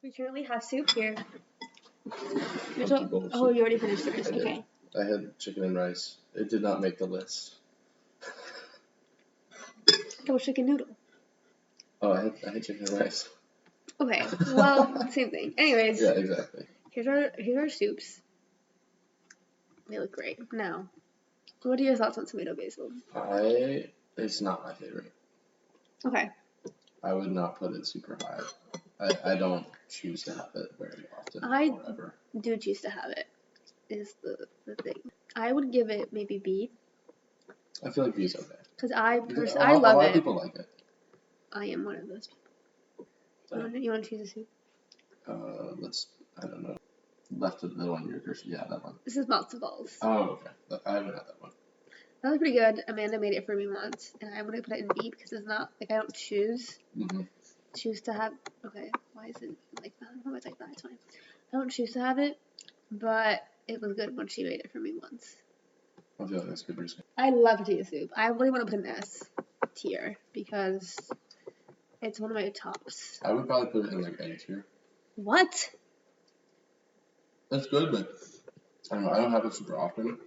We currently have soup here. Empty bowl of Oh, soup. you already finished yours. I did. Okay. I had chicken and rice. It did not make the list. Double chicken noodle. Oh, I had chicken and rice. Okay. Well, same thing. Anyways. Yeah, exactly. Here's our soups. They look great. Now, what are your thoughts on tomato basil? It's not my favorite. Okay. I would not put it super high. I don't choose to have it very often. I or ever. do choose to have it. Is the thing. I would give it maybe B. I feel like B is okay. Because I A love lot it. of people like it. I am one of those people. So, You want to choose a soup? I don't know. Left of the one you're cursing. Yeah, that one. This is matzo balls. Oh, okay. I haven't had that one. That was pretty good. Amanda made it for me once, and I'm gonna put it in B because it's not like I don't choose to have. Okay, why is it like that? Oh, it's like that. It's fine. I don't choose to have it, but it was good when she made it for me once. I feel like that's good reason. I love chia soup. I really want to put an S tier because it's one of my tops. I would probably put it in like A tier. What? That's good, but I don't know. I don't have it super often.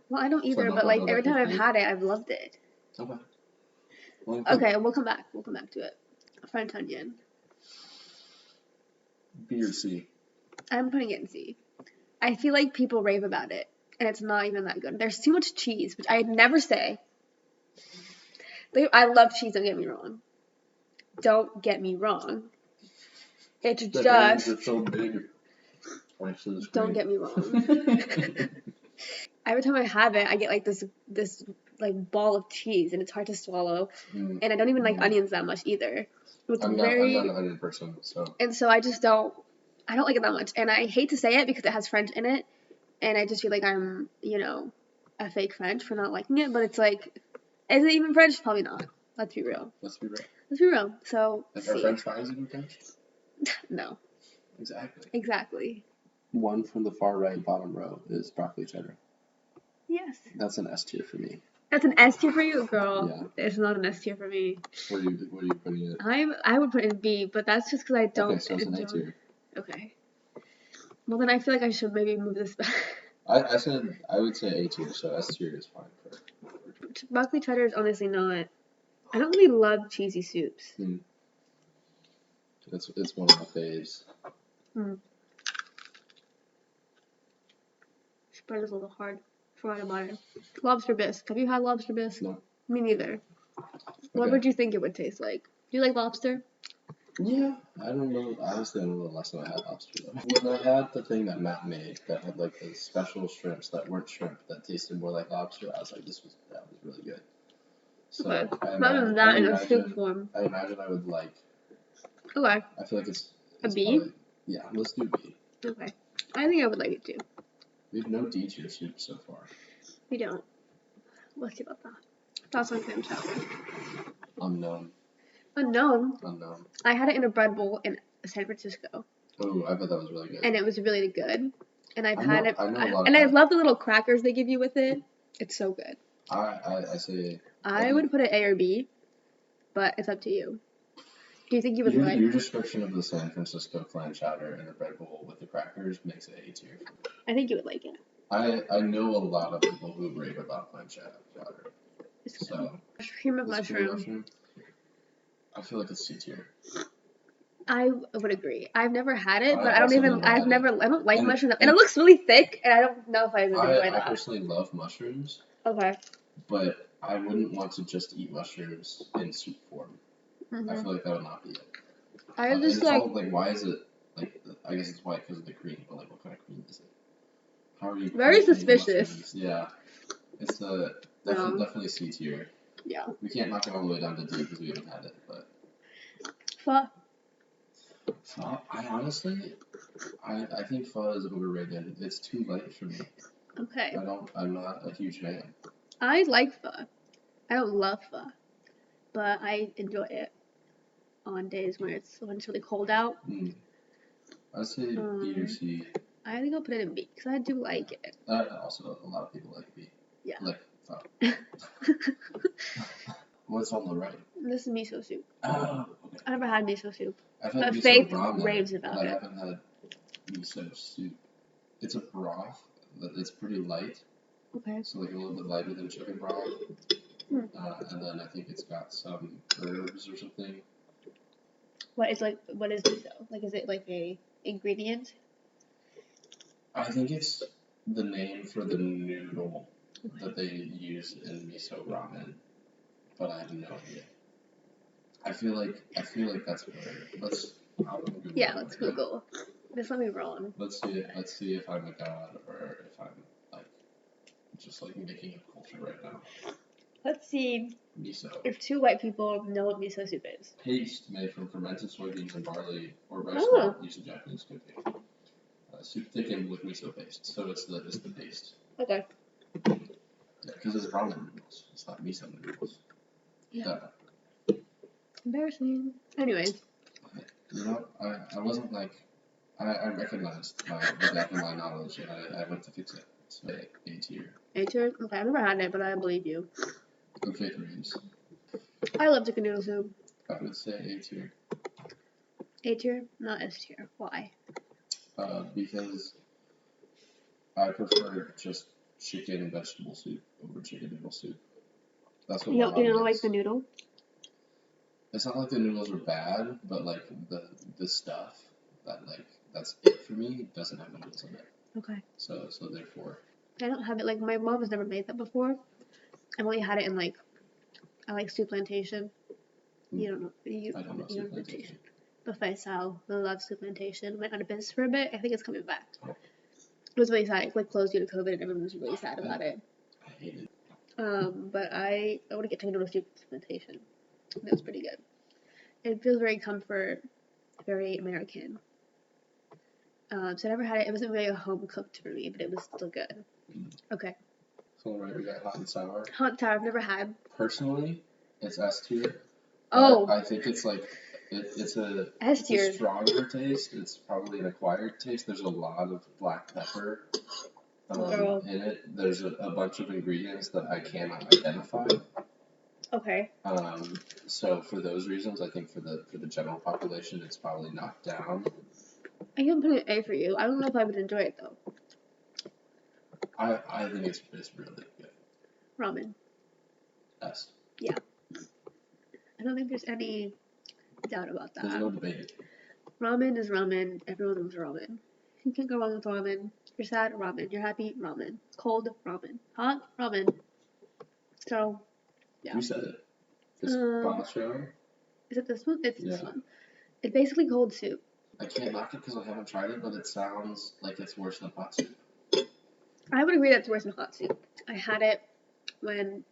Well, I don't either, So but like don't every time I've like had it, I've loved it. Okay. Well, Okay, we'll come back. We'll come back to it. French onion. B or C. I'm putting it in C. I feel like people rave about it, and it's not even that good. There's too much cheese, which I'd never say. I love cheese, don't get me wrong. Don't get me wrong. It's The just... It's so big. Don't get me wrong. Every time I have it, I get like this like ball of cheese, and it's hard to swallow. And I don't even like onions that much either. I'm not an onion person, so. And so I don't like it that much. And I hate to say it because it has French in it, and I just feel like I'm, a fake French for not liking it. But it's like, is it even French? Probably not. Let's be real. Let's be real. Let's be real. So. Like, are French fries even French? No. Exactly. One from the far right bottom row is broccoli cheddar. Yes. That's an S tier for me. That's an S tier for you, girl. Yeah. It's not an S tier for me. What are you putting it? I would put it in B, but that's just because I don't. Okay, so it's an A tier. Okay. Well, then I feel like I should maybe move this back. I would say A tier, so S tier is fine for. Broccoli cheddar is honestly not. I don't really love cheesy soups. It's one of my faves. Spread is a little hard. Forgot about it. Lobster bisque. Have you had lobster bisque? No. Me neither. What would you think it would taste like? Do you like lobster? Yeah. I don't know. Honestly, I don't know the last time I had lobster though. When I had the thing that Matt made that had like the special shrimps that weren't shrimp that tasted more like lobster, I was like, that was really good. So Okay. Imagine that in a soup form. I imagine I would like. Okay. I feel like it's a B? Probably, yeah, let's do B. Okay. I think I would like it too. We have no D tier soup so far. We don't. Let's see about that. Thoughts on clam chowder? Unknown. I had it in a bread bowl in San Francisco. Oh, I bet that was really good. And it was really good. And I've had it. I I love the little crackers they give you with it. It's so good. I say. I would put it A or B, but it's up to you. Do you think you would like? Your description of the San Francisco clam chowder in the bread bowl with the crackers makes it A tier. I think you would like it. I know a lot of people who rave about clam chowder. So. Cream of mushroom. I feel like it's C tier. I would agree. I've never had it, but I don't like mushrooms. And it looks really thick, and I don't know if I would enjoy that. I personally love mushrooms. Okay. But I wouldn't want to just eat mushrooms in soup form. I feel like that would not be it. I just like why is it, like, I guess it's white because of the cream, but, like, what kind of cream is it? How are you... Very suspicious. Mushrooms? Yeah. It's definitely C tier. Yeah. We can't knock it all the way down to D because we haven't had it, but... Pho. Pho? I think pho is overrated. It's too light for me. Okay. I'm not a huge fan. I like pho. I don't love pho, but I enjoy it on days when it's really cold out. I'd say B or C. I think I'll put it in B because I do like it. Also, a lot of people like B. Yeah. Like pho. What's on the right? This is miso soup. Oh, okay. I never had miso soup. I've had But miso Faith ramen, raves but about I it. haven't had miso soup. It's a broth it's pretty light, Okay. so like a little bit lighter than chicken broth. And then I think it's got some herbs or something. What is miso? Like, is it like a ingredient? I think it's the name for the noodle that they use in miso ramen, but I have no idea. I feel like that's better. I'll Google Yeah, it let's later. Google. Just let me wrong. Let's see if I'm a god or if I'm like just like making up culture right now. Let's see Miso. if two white people know what miso soup is. Paste made from fermented soybeans and barley or rice Oh. malt used in Japanese cooking. Soup thickened with miso paste, so it's the paste. Okay. Yeah, because it's ramen noodles. It's not miso noodles. Yeah. Embarrassing. Anyways. You know, I wasn't like I recognized the gap in my knowledge and I went to fix it. So A tier. A tier? Okay, I've never had it, but I believe you. Okay, threes. I love chicken noodle soup. I would say A tier. A tier? Not S tier. Why? Because I prefer just chicken and vegetable soup over chicken noodle soup. That's what You my don't mom like makes. the noodle? It's not like the noodles are bad, but like the stuff that's it for me doesn't have noodles in it. Okay. So therefore. I don't have it. Like, my mom has never made that before. I've only had it in like, I like Soup Plantation. You don't know. I don't know Soup Plantation. Buffet style. I love Soup Plantation. Went out of business for a bit. I think it's coming back. It was really sad. It like closed due to COVID, and everyone was really sad about it. I hate it. But I want to get chicken noodle soup plantation. That was pretty good. It feels very comfort, very American. So I never had it. It wasn't really a home cooked for me, but it was still good. Okay. So right, we got hot and sour. Hot and sour I've never had. Personally, it's S tier. Oh. I think it's like it's a stronger taste. It's probably an acquired taste. There's a lot of black pepper in it. There's a bunch of ingredients that I cannot identify. Okay. So for those reasons, I think for the general population, it's probably knocked down. I can put an A for you. I don't know if I would enjoy it though. I think it's really good. Ramen. S. Yeah. I don't think there's any doubt about that. There's no debate. Ramen is ramen. Everyone loves ramen. You can't go wrong with ramen. You're sad, ramen. You're happy, ramen. Cold, ramen. Hot, ramen. So, yeah. You said it. Gazpacho. Is it this one? It's this Yeah. one. It's basically cold soup. I can't knock it because I haven't tried it, but it sounds like it's worse than hot soup. I would agree that it's worse than hot soup. I had it when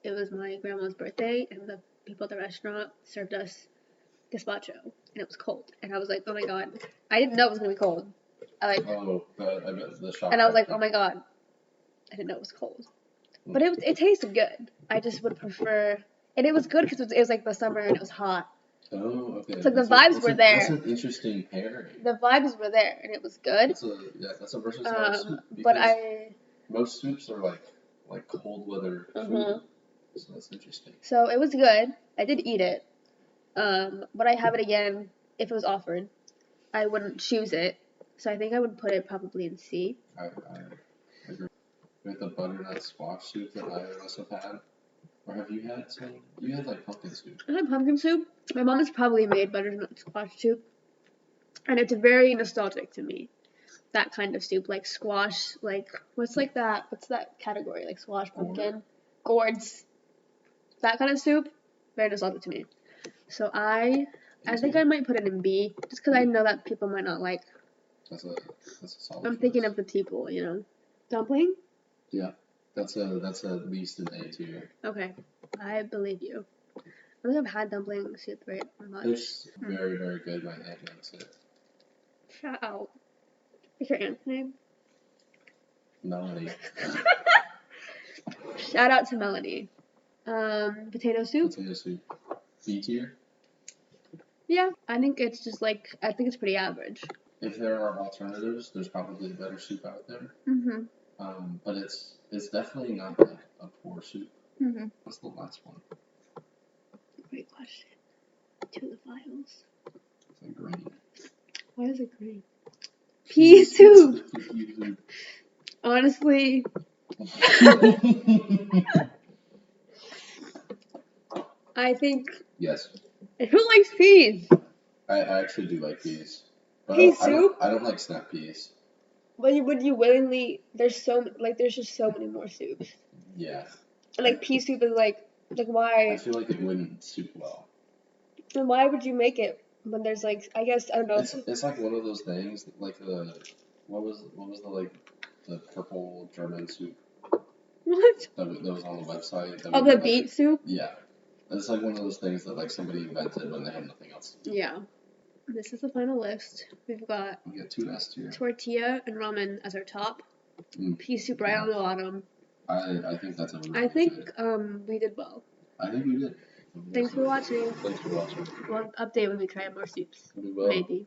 it was my grandma's birthday, and the people at the restaurant served us gazpacho, and it was cold. And I was like, oh my god. I didn't know it was going to be cold. I bet the shock. And I was like, oh my god. I didn't know it was cold. But it tasted good. I just would prefer... And it was good because it was like the summer and it was hot. Oh, okay. So the vibes were there. That's an interesting pairing. The vibes were there, and it was good. That's a versatile soup. But most soups are like cold weather food, so that's interesting. So it was good. I did eat it. Would I have it again if it was offered? I wouldn't choose it. So I think I would put it probably in C. I agree. With the butternut squash soup that I must have had. Or have you had some? You had like pumpkin soup. I had pumpkin soup. My mom has probably made butternut squash soup. And it's very nostalgic to me. That kind of soup. Like squash, like, what's that category? Like squash, pumpkin, gourds. That kind of soup. Very nostalgic to me. So I think I might put it in B. Just because I know that people might not like. That's a solid choice. Thinking of the people, you know. Dumpling? Yeah. That's at least an A tier. Okay, I believe you. I don't think I've had dumpling soup very much. It's very, very good. My aunt makes it. Shout out. What's your aunt's name? Melanie. Shout out to Melanie. Potato soup? Potato soup. B tier? Yeah, I think it's just like, I think it's pretty average. If there are alternatives, there's probably a better soup out there. Mm-hmm. But it's definitely not like a poor soup. Mm-hmm. What's the last one? Great question. To the files. It's like green. Why is it green? Pea soup! Honestly. I think. Yes. Who likes peas? I actually do like peas. But Pea soup? I don't like snap peas. Would you willingly? There's just so many more soups. Yeah. And like pea soup is like why? I feel like it wouldn't soup well. Then why would you make it when there's like I guess I don't know. It's like one of those things like the what was the like the purple German soup What? that was on the website. Oh, the beet soup? Yeah. It's like one of those things that like somebody invented when they had nothing else to do. Yeah. This is the final list. We got 2 S tier. Tortilla and ramen as our top. Pea soup right on the bottom. I think that's a really I think good. we did well. I think we did. Thanks for watching. Thanks for watching. We'll update when we try more soups. We will. Maybe.